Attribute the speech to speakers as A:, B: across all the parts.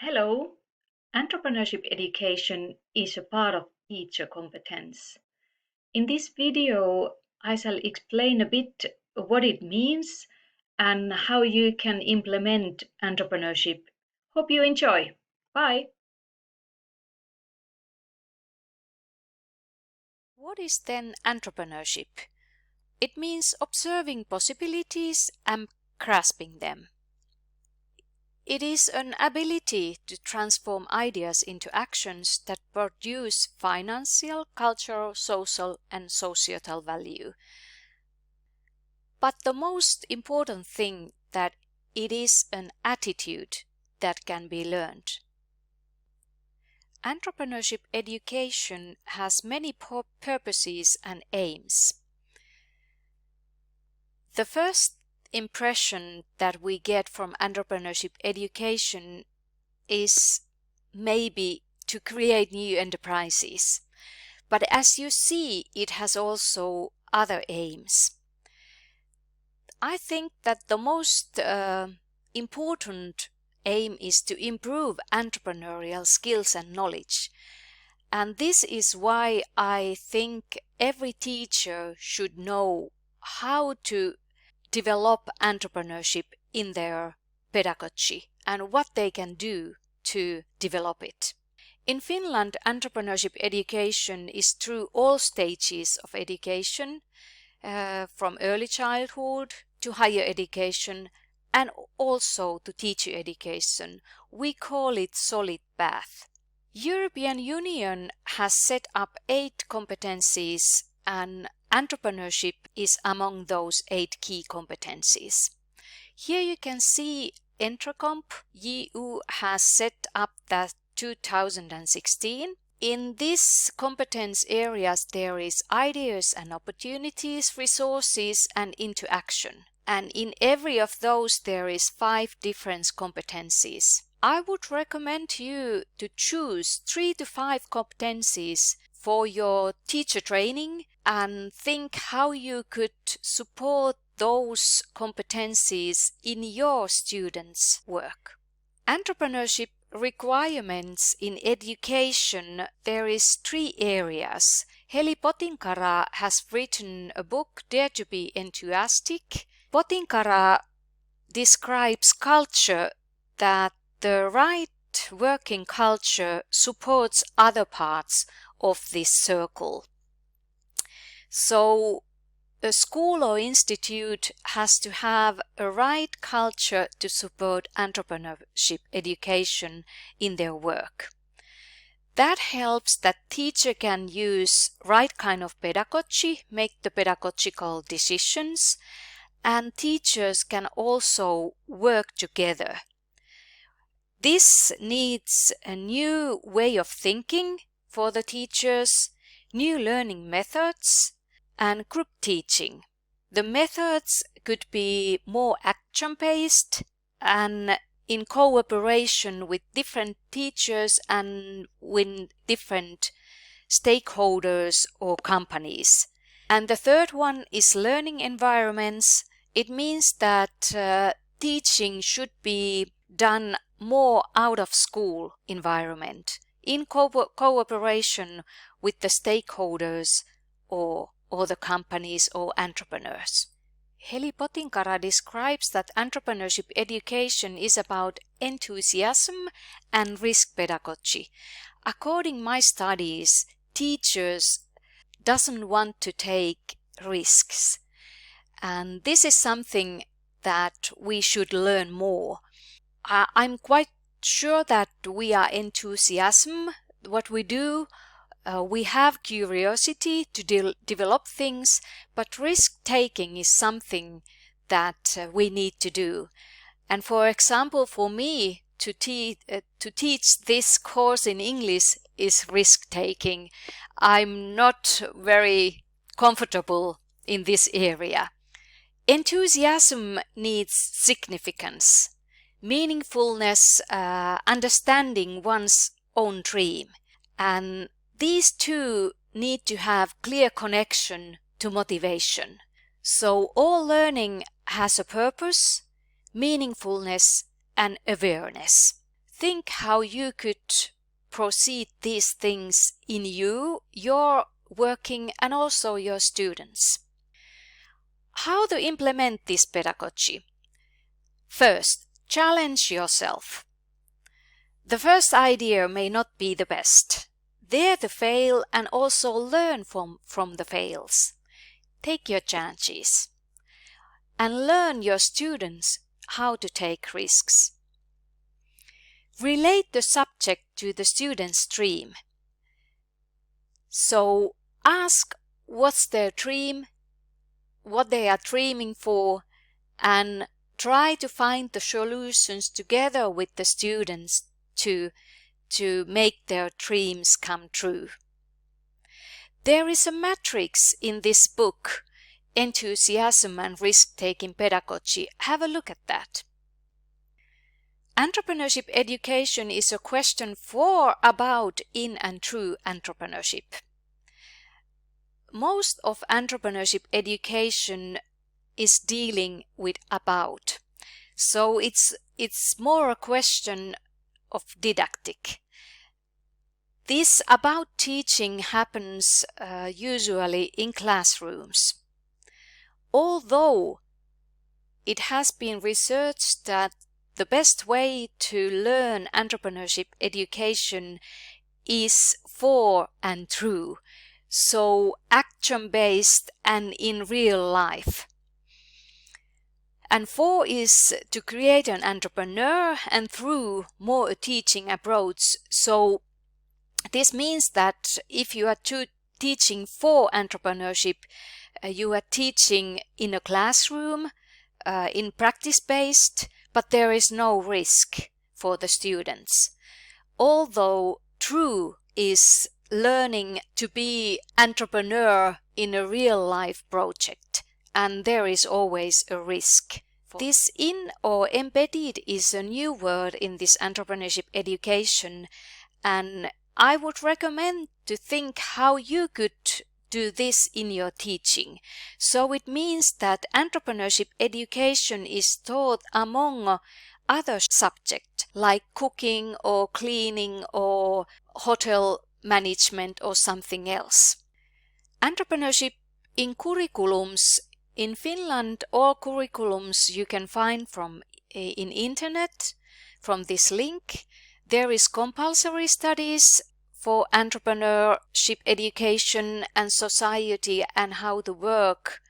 A: Hello, entrepreneurship education is a part of teacher competence. In this video, I shall explain a bit what it means and how you can implement entrepreneurship. Hope you enjoy. Bye.
B: What is then entrepreneurship? It means observing possibilities and grasping them. It is an ability to transform ideas into actions that produce financial, cultural, social, and societal value. But the most important thing that it is an attitude that can be learned. Entrepreneurship education has many purposes and aims. The first impression that we get from entrepreneurship education is maybe to create new enterprises. But as you see, it has also other aims. I think that the most important aim is to improve entrepreneurial skills and knowledge. And this is why I think every teacher should know how to develop entrepreneurship in their pedagogy and what they can do to develop it. In Finland, entrepreneurship education is through all stages of education, from early childhood to higher education and also to teacher education. We call it solid path. European Union has set up 8 competencies and entrepreneurship is among those 8 key competencies. Here you can see Entrecomp EU has set up that 2016. In these competence areas there is ideas and opportunities, resources and into action. And in every of those there is 5 different competencies. I would recommend you to choose 3 to 5 competencies for your teacher training and think how you could support those competencies in your students' work. Entrepreneurship requirements in education, there is 3 areas. Heli Potinkara has written a book, Dare to be Enthusiastic. Potinkara describes culture that the right working culture supports other parts of this circle. So a school or institute has to have a right culture to support entrepreneurship education in their work. That helps that teacher can use right kind of pedagogy, make the pedagogical decisions, and teachers can also work together. This needs a new way of thinking for the teachers, new learning methods, and group teaching. The methods could be more action-based and in cooperation with different teachers and with different stakeholders or companies. And the third one is learning environments. It means that teaching should be done more out of school environment in cooperation with the stakeholders or the companies or entrepreneurs. Heli Potinkara describes that entrepreneurship education is about enthusiasm and risk pedagogy. According my studies, teachers doesn't want to take risks. And this is something that we should learn more. I'm quite sure that we are enthusiasm, what we do. We have curiosity to develop things, but risk-taking is something that we need to do. And for example, for me, to teach this course in English is risk-taking. I'm not very comfortable in this area. Enthusiasm needs significance, meaningfulness, understanding one's own dream. And these two need to have clear connection to motivation. So all learning has a purpose, meaningfulness, and awareness. think how you could proceed these things in you, your working, and also your students. How to implement this pedagogy? First, challenge yourself. The first idea may not be the best. Dare to fail and also learn from the fails. Take your chances and learn your students how to take risks. Relate the subject to the student's dream. So ask what's their dream, what they are dreaming for, and try to find the solutions together with the students to make their dreams come true. There is a matrix in this book, Enthusiasm and Risk-Taking Pedagogy. Have a look at that. Entrepreneurship education is a question for, about, in and through entrepreneurship. Most of entrepreneurship education is dealing with about. So it's more a question of didactic. This about teaching happens usually in classrooms. Although it has been researched that the best way to learn entrepreneurship education is for and through, so action-based and in real life. And for is to create an entrepreneur, and through more a teaching approach. So this means that if you are teaching for entrepreneurship, you are teaching in a classroom, in practice-based, but there is no risk for the students. Although true is learning to be entrepreneur in a real life project, and there is always a risk. This in or embedded is a new word in this entrepreneurship education, and I would recommend to think how you could do this in your teaching. So it means that entrepreneurship education is taught among other subjects like cooking or cleaning or hotel management or something else. Entrepreneurship in curriculums in Finland, all curriculums you can find from in internet from this link. There is compulsory studies for entrepreneurship education and society and how to work,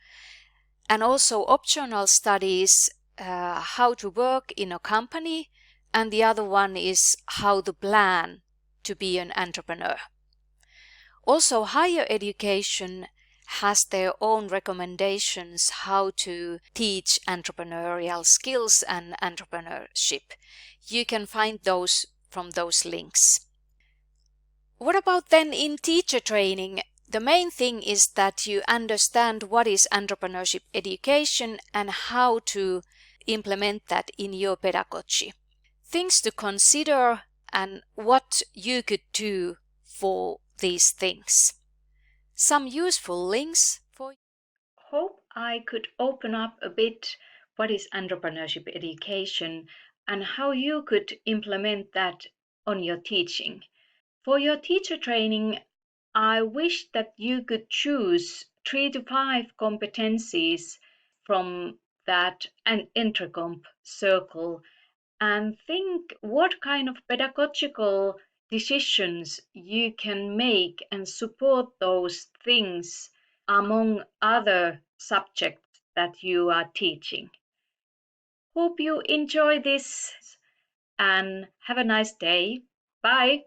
B: and also optional studies how to work in a company, and the other one is how to plan to be an entrepreneur. Also, higher education has their own recommendations how to teach entrepreneurial skills and entrepreneurship. You can find those from those links. What about then in teacher training? The main thing is that you understand what is entrepreneurship education and how to implement that in your pedagogy. Things to consider and what you could do for these things. Some useful links for
A: Hope I could open up a bit what is entrepreneurship education and how you could implement that on your teaching. For your teacher training, I wish that you could choose 3 to 5 competencies from that and intercomp circle and think what kind of pedagogical decisions you can make and support those things among other subjects that you are teaching. Hope you enjoy this and have a nice day. Bye.